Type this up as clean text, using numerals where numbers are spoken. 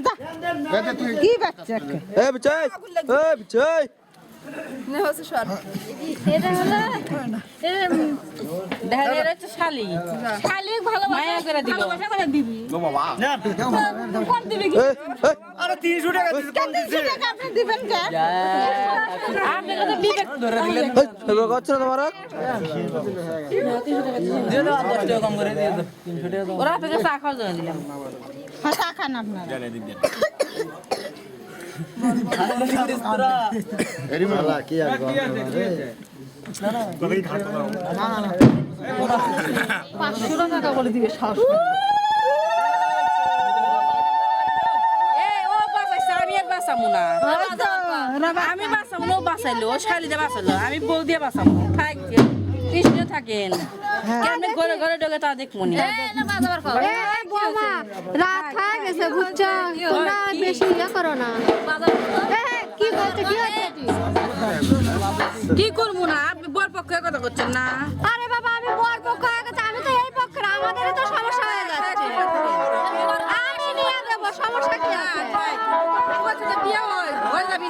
না যা কি বাচ্চা না হচ্ছে সর এটা হলো দেখা যায় এটা শালি শালি ভালো মায়া করে দিল ভালোবাসা করে দিবি কোন দিবি কি আরে 300 টাকা দিছে কম দিছে আপনি দিবেন কে আপনি কত বিবেক ধরে দিলেন কত তোমার দিয়ে দাও 10 টাকা কম করে দিয়ে দাও 300 টাকা ওরা আপনাকে চা খাওয়ার জন্য দিলাম হ্যাঁ চা খান আপনারা জানে দিন দেন এরি মালা কি আর গো কতই খাটো দাও 500 টাকা করে দিবে সাহস এই ও বাঁচাইছে আমি আর বাঁচামু না আমি বাঁচামু না ও বাঁচাইলো ও শালিদা বাঁচালো আমি বউ দিয়ে বাঁচামু থাকেন কৃষ্ণ থাকেন কেমনে ঘরে ঘরে ঢোকে তা দেখবো নি রাত হয়ে গেছে বুঝছো তোমরা বেশি ইয়ে করো না কি বলতে কি হচ্ছে কি করবো না আপনি বর পক্ষে কথা করছেন না আরে বাবা আমি বর পক্ষ হয়ে গেছে আমি তো এই পক্ষের আমাদের তো সমস্যা হয়ে যাচ্ছে আমি নিয়ে দেবো সমস্যা কি আছে বিয়ে হয় যাবি